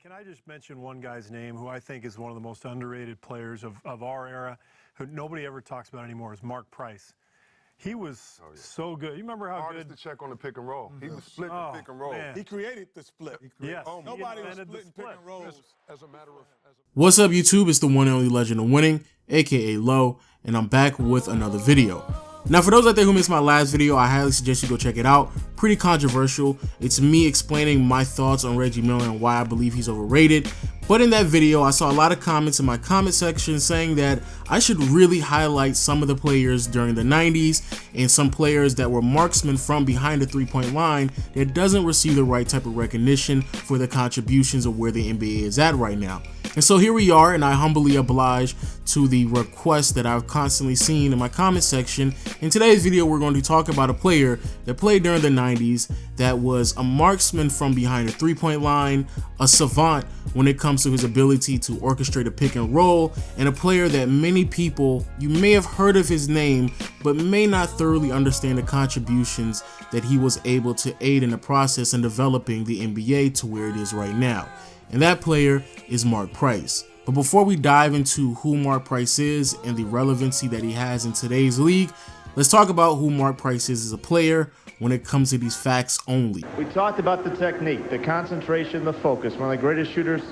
Can I just mention one guy's name who I think is one of the most underrated players of our era, who nobody ever talks about anymore, is Mark Price. He was so good. You remember how hardest good? to check on the pick and roll. He was splitting the pick and roll. Man. He created the split. Yes. Nobody was invented the splitting pick split. and rolls. As a matter of What's up, YouTube? It's the one and only Legend of Winning, aka Low, and I'm back with another video. Now, for those out there who missed my last video, I highly suggest you go check it out. Pretty controversial. It's me explaining my thoughts on Reggie Miller and why I believe he's overrated. But in that video, I saw a lot of comments in my comment section saying that I should really highlight some of the players during the 90s and some players that were marksmen from behind the three-point line that doesn't receive the right type of recognition for the contributions of where the NBA is at right now. And so here we are, and I humbly oblige to the request that I've constantly seen in my comment section. In today's video, we're going to talk about a player that played during the 90s that was a marksman from behind the three-point line, a savant when it comes to his ability to orchestrate a pick and roll, and a player that many people, you may have heard of his name, but may not thoroughly understand the contributions that he was able to aid in the process in developing the NBA to where it is right now. And that player is Mark Price. But before we dive into who Mark Price is and the relevancy that he has in today's league, let's talk about who Mark Price is as a player when it comes to these facts only. We talked about the technique, the concentration, the focus. One of the greatest shooters,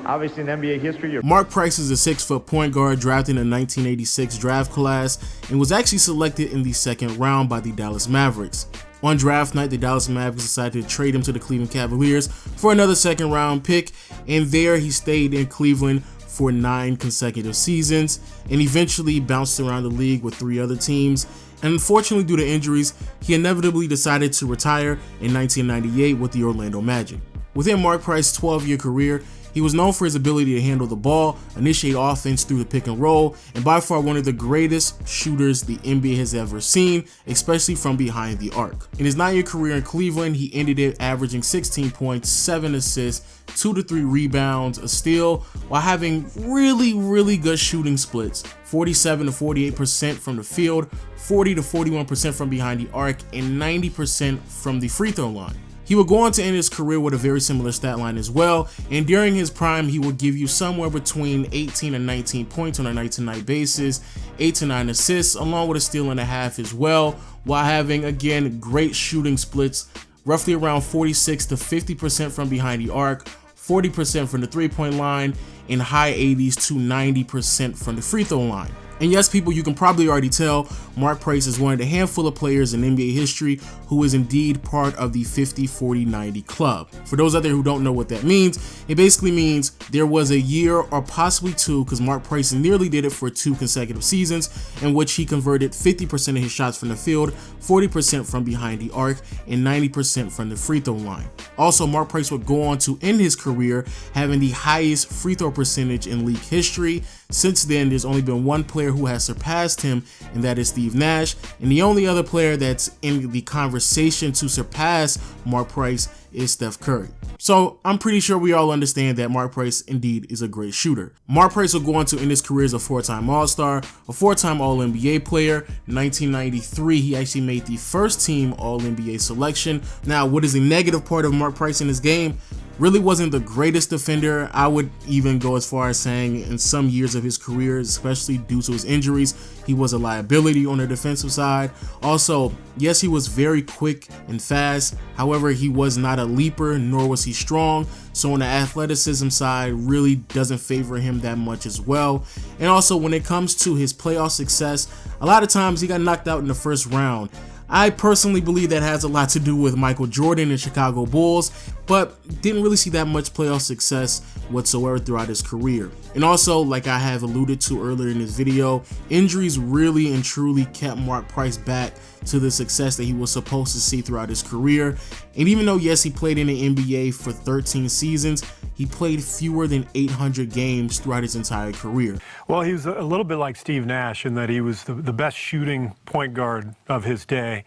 obviously, in NBA history. Mark Price is a 6-foot point guard drafted in the 1986 draft class and was actually selected in the second round by the Dallas Mavericks. On draft night, the Dallas Mavericks decided to trade him to the Cleveland Cavaliers for another second round pick, and there he stayed in Cleveland for 9 consecutive seasons and eventually bounced around the league with 3 other teams. And unfortunately, due to injuries, he inevitably decided to retire in 1998 with the Orlando Magic. Within Mark Price's 12-year career, he was known for his ability to handle the ball, initiate offense through the pick and roll, and by far one of the greatest shooters the NBA has ever seen, especially from behind the arc. In his 9-year career in Cleveland, he ended it averaging 16 points, 7 assists, 2 to 3 rebounds, a steal, while having really good shooting splits. 47 to 48% from the field, 40 to 41% from behind the arc, and 90% from the free throw line. He would go on to end his career with a very similar stat line as well, and during his prime he would give you somewhere between 18 and 19 points on a night-to-night basis, 8 to 9 assists, along with a steal and a half as well, while having, again, great shooting splits, roughly around 46 to 50% from behind the arc, 40% from the three-point line, and high 80s to 90% from the free throw line. And yes, people, you can probably already tell Mark Price is one of the handful of players in NBA history who is indeed part of the 50-40-90 club. For those out there who don't know what that means, it basically means there was a year or possibly 2, because Mark Price nearly did it for 2 consecutive seasons, in which he converted 50% of his shots from the field, 40% from behind the arc, and 90% from the free throw line. Also, Mark Price would go on to end his career having the highest free throw percentage in league history. Since then, there's only been one player who has surpassed him, and that is Steve Nash. And the only other player that's in the conversation to surpass Mark Price is Steph Curry. So I'm pretty sure we all understand that Mark Price indeed is a great shooter. Mark Price will go on to end his career as a 4-time All-Star, a 4-time All-NBA player. In 1993, he actually made the first team All-NBA selection. Now, what is the negative part of Mark Price in his game? Really wasn't the greatest defender. I would even go as far as saying in some years of his career, especially due to his injuries, he was a liability on the defensive side. Also, yes, he was very quick and fast. However, he was not a leaper, nor was he strong. So on the athleticism side, really doesn't favor him that much as well. And also, when it comes to his playoff success, a lot of times he got knocked out in the first round. I personally believe that has a lot to do with Michael Jordan and Chicago Bulls, but didn't really see that much playoff success whatsoever throughout his career. And also, like I have alluded to earlier in this video, injuries really and truly kept Mark Price back to the success that he was supposed to see throughout his career. And even though, yes, he played in the NBA for 13 seasons, he played fewer than 800 games throughout his entire career. Well, he was a little bit like Steve Nash in that he was the best shooting point guard of his day.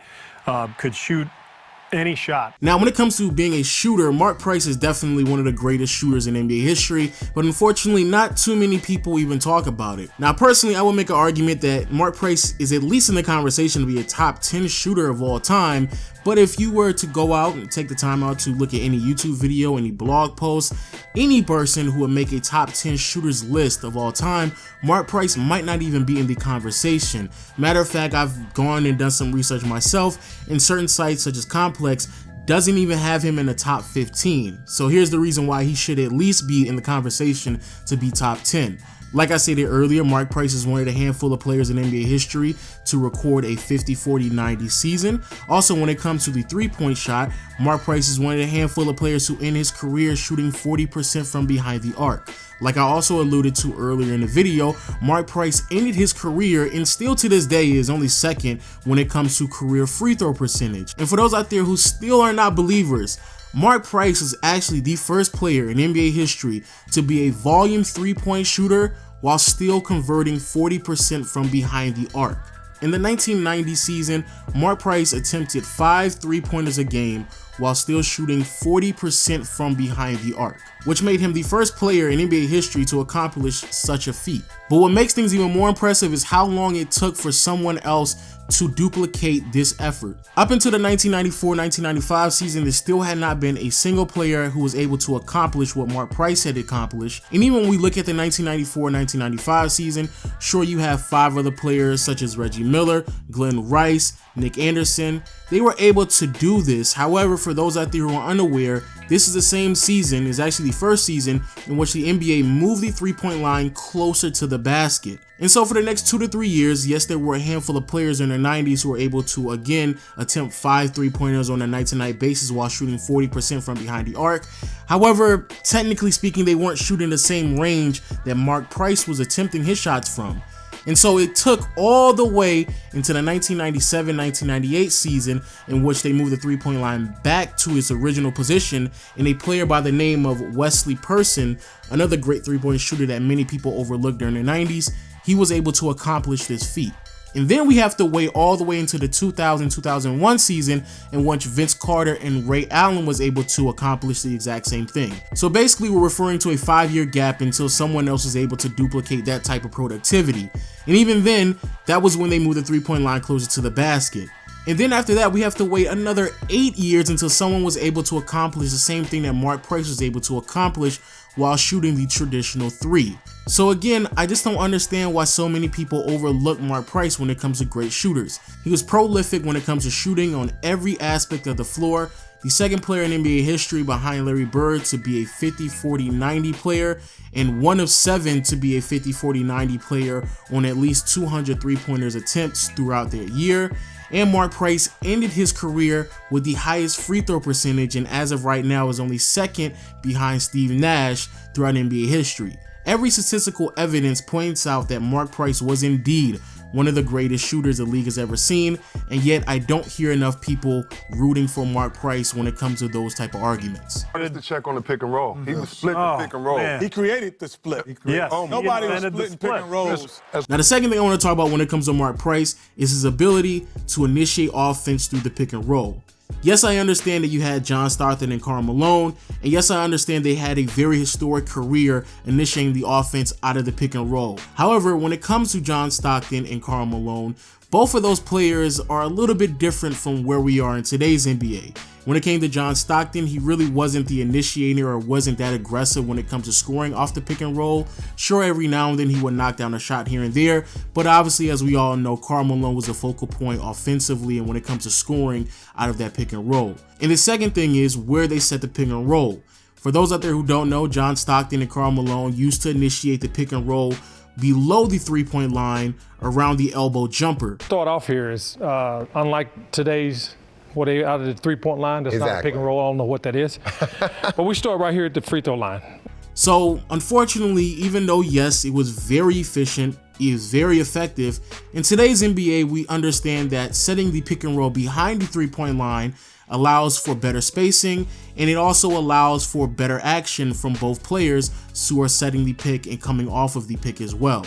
Could shoot any shot. Now, when it comes to being a shooter, Mark Price is definitely one of the greatest shooters in NBA history, but unfortunately not too many people even talk about it. Now, personally, I will make an argument that Mark Price is at least in the conversation to be a top 10 shooter of all time, But if you were to go out and take the time out to look at any YouTube video, any blog post, any person who would make a top 10 shooters list of all time, Mark Price might not even be in the conversation. Matter of fact, I've gone and done some research myself, and certain sites such as Complex doesn't even have him in the top 15. So here's the reason why he should at least be in the conversation to be top 10. Like I stated earlier, Mark Price is one of the handful of players in NBA history to record a 50-40-90 season. Also, when it comes to the three-point shot, Mark Price is one of the handful of players who end his career shooting 40% from behind the arc. Like I also alluded to earlier in the video, Mark Price ended his career and still to this day is only second when it comes to career free throw percentage. And for those out there who still are not believers, Mark Price is actually the first player in NBA history to be a volume three-point shooter while still converting 40% from behind the arc. In the 1990 season, Mark Price attempted 5 three-pointers a game while still shooting 40% from behind the arc, which made him the first player in NBA history to accomplish such a feat. But what makes things even more impressive is how long it took for someone else to duplicate this effort. Up until the 1994-1995 season, there still had not been a single player who was able to accomplish what Mark Price had accomplished. And even when we look at the 1994-1995 season, sure, you have 5 other players such as Reggie Miller, Glenn Rice, Nick Anderson. They were able to do this. However, for those out there who are unaware, this is the same season, is actually the first season in which the NBA moved the three-point line closer to the basket. And so for the next 2 to 3 years, yes, there were a handful of players in the 90s who were able to again attempt 5 three-pointers on a night-to-night basis while shooting 40% from behind the arc. However, technically speaking, they weren't shooting the same range that Mark Price was attempting his shots from. And so it took all the way into the 1997-1998 season in which they moved the three-point line back to its original position, and a player by the name of Wesley Person, another great three-point shooter that many people overlooked during the 90s, he was able to accomplish this feat. And then we have to wait all the way into the 2000-2001 season in which Vince Carter and Ray Allen was able to accomplish the exact same thing. So basically we're referring to a 5-year gap until someone else is able to duplicate that type of productivity. And even then, that was when they moved the three-point line closer to the basket. And then after that, we have to wait another 8 years until someone was able to accomplish the same thing that Mark Price was able to accomplish while shooting the traditional three. So again, I just don't understand why so many people overlook Mark Price when it comes to great shooters. He was prolific when it comes to shooting on every aspect of the floor, the second player in NBA history behind Larry Bird to be a 50-40-90 player, and one of 7 to be a 50-40-90 player on at least 200 three-pointers attempts throughout their year. And Mark Price ended his career with the highest free throw percentage, and as of right now is only second behind Steve Nash throughout NBA history. Every statistical evidence points out that Mark Price was indeed one of the greatest shooters the league has ever seen, and yet I don't hear enough people rooting for Mark Price when it comes to those type of arguments. Just to check on the pick and roll. He was splitting the pick and roll. Man. He created the split. Yes, Nobody was invented the splitting pick split. and rolls. Now the second thing I want to talk about when it comes to Mark Price is his ability to initiate offense through the pick and roll. Yes, I understand that you had John Stockton and Karl Malone, and yes, I understand they had a very historic career initiating the offense out of the pick and roll. However, when it comes to John Stockton and Karl Malone, both of those players are a little bit different from where we are in today's NBA. When it came to John Stockton, he really wasn't the initiator or wasn't that aggressive when it comes to scoring off the pick and roll. Sure, every now and then he would knock down a shot here and there, but obviously, as we all know, Karl Malone was a focal point offensively and when it comes to scoring out of that pick and roll. And the second thing is where they set the pick and roll. For those out there who don't know, John Stockton and Karl Malone used to initiate the pick and roll below the three-point line around the elbow jumper. Start off here is unlike today's out of the three-point line. That's not a pick and roll. I don't know what that is. But we start right here at the free throw line. So unfortunately, even though yes, it was very efficient, it was very effective, in today's NBA we understand that setting the pick and roll behind the three-point line allows for better spacing, and it also allows for better action from both players who are setting the pick and coming off of the pick as well.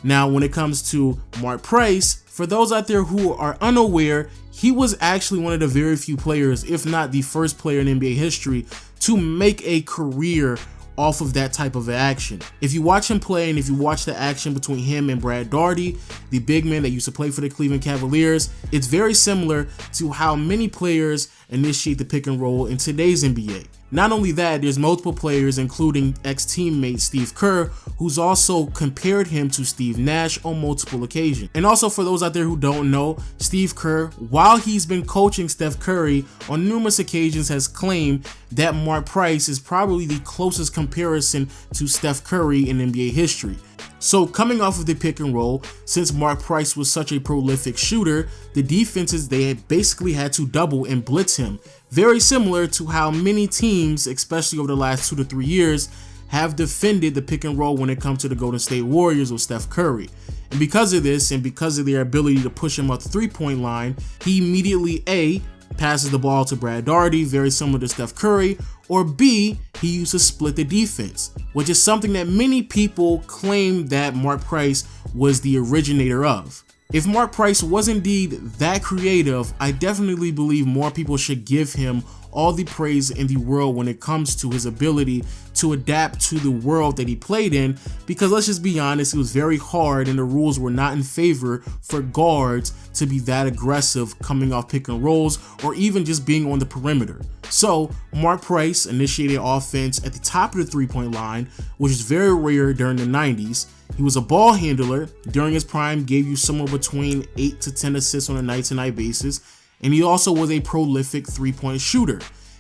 Now, when it comes to Mark Price, for those out there who are unaware, he was actually one of the very few players, if not the first player in NBA history, to make a career off of that type of action. If you watch him play and if you watch the action between him and Brad Daugherty, the big man that used to play for the Cleveland Cavaliers, it's very similar to how many players initiate the pick and roll in today's NBA. Not only that, there's multiple players, including ex-teammate Steve Kerr, who's also compared him to Steve Nash on multiple occasions. And also, for those out there who don't know, Steve Kerr, while he's been coaching Steph Curry on numerous occasions, has claimed that Mark Price is probably the closest comparison to Steph Curry in NBA history. So coming off of the pick and roll, since Mark Price was such a prolific shooter, the defenses, they basically had to double and blitz him. Very similar to how many teams, especially over the last 2 to 3 years, have defended the pick and roll when it comes to the Golden State Warriors with Steph Curry. And because of this, and because of their ability to push him off the three-point line, he immediately A, passes the ball to Brad Daugherty, very similar to Steph Curry, or B, he used to split the defense, which is something that many people claim that Mark Price was the originator of. If Mark Price was indeed that creative, I definitely believe more people should give him all the praise in the world when it comes to his ability to adapt to the world that he played in, because let's just be honest, it was very hard and the rules were not in favor for guards to be that aggressive coming off pick and rolls or even just being on the perimeter. So Mark Price initiated offense at the top of the three-point line, which is very rare during the 90s. He was a ball handler. During his prime, gave you somewhere between 8 to 10 assists on a night-to-night basis, and he also was a prolific three-point shooter.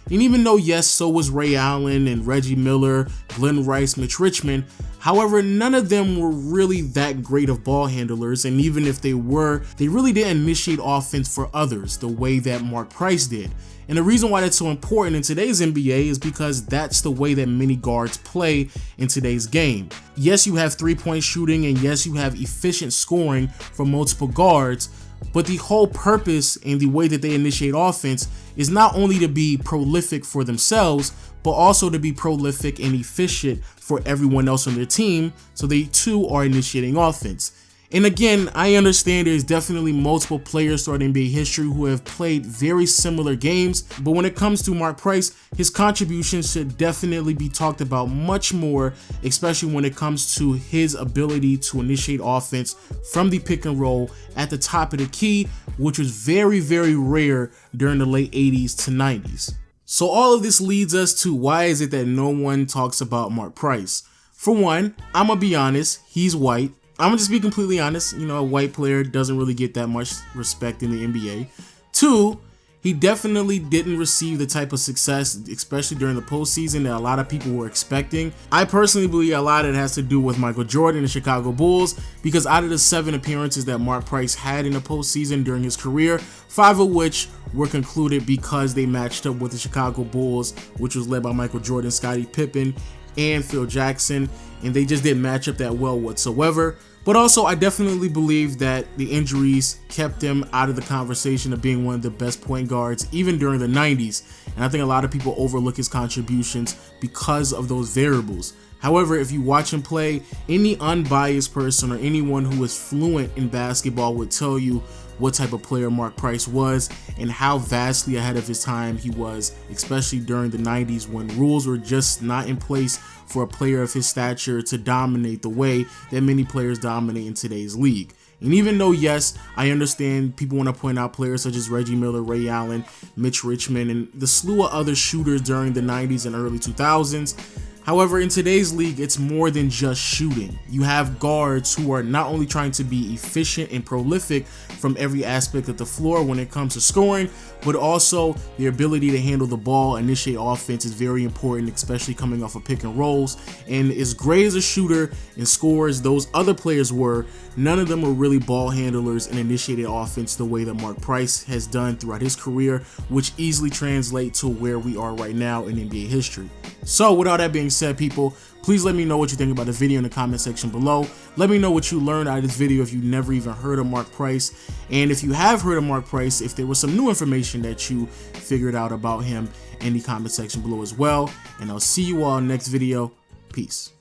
And even though, yes, so was Ray Allen and Reggie Miller, Glenn Rice, Mitch Richmond, however, none of them were really that great of ball handlers, and even if they were, they really didn't initiate offense for others the way that Mark Price did. And the reason why that's so important in today's NBA is because that's the way that many guards play in today's game. Yes, you have three-point shooting, and yes, you have efficient scoring from multiple guards, but the whole purpose and the way that they initiate offense is not only to be prolific for themselves, but also to be prolific and efficient for everyone else on their team, so they too are initiating offense. And again, I understand there's definitely multiple players throughout NBA history who have played very similar games, but when it comes to Mark Price, his contributions should definitely be talked about much more, especially when it comes to his ability to initiate offense from the pick and roll at the top of the key, which was very, very rare during the late 80s to 90s. So all of this leads us to why is it that no one talks about Mark Price? For one, I'm gonna be honest, he's white. I'm gonna just be completely honest, a white player doesn't really get that much respect in the NBA. 2, he definitely didn't receive the type of success, especially during the postseason, that a lot of people were expecting. I personally believe a lot of it has to do with Michael Jordan and the Chicago Bulls, because out of the 7 appearances that Mark Price had in the postseason during his career, 5 of which were concluded because they matched up with the Chicago Bulls, which was led by Michael Jordan, Scottie Pippen, and Phil Jackson, and they just didn't match up that well whatsoever. But also, I definitely believe that the injuries kept him out of the conversation of being one of the best point guards even during the 90s, and I think a lot of people overlook his contributions because of those variables. However, if you watch him play, any unbiased person or anyone who is fluent in basketball would tell you what type of player Mark Price was and how vastly ahead of his time he was, especially during the 90s when rules were just not in place for a player of his stature to dominate the way that many players dominate in today's league. And even though, yes, I understand people want to point out players such as Reggie Miller, Ray Allen, Mitch Richmond, and the slew of other shooters during the 90s and early 2000s, however, in today's league, it's more than just shooting. You have guards who are not only trying to be efficient and prolific from every aspect of the floor when it comes to scoring, but also their ability to handle the ball, initiate offense is very important, especially coming off of pick and rolls. And as great as a shooter and scorer as those other players were, none of them were really ball handlers and initiated offense the way that Mark Price has done throughout his career, which easily translates to where we are right now in NBA history. So with all that being said, people, please let me know what you think about the video in the comment section below. Let me know what you learned out of this video if you never even heard of Mark Price. And if you have heard of Mark Price, if there was some new information that you figured out about him in the comment section below as well. And I'll see you all next video. Peace.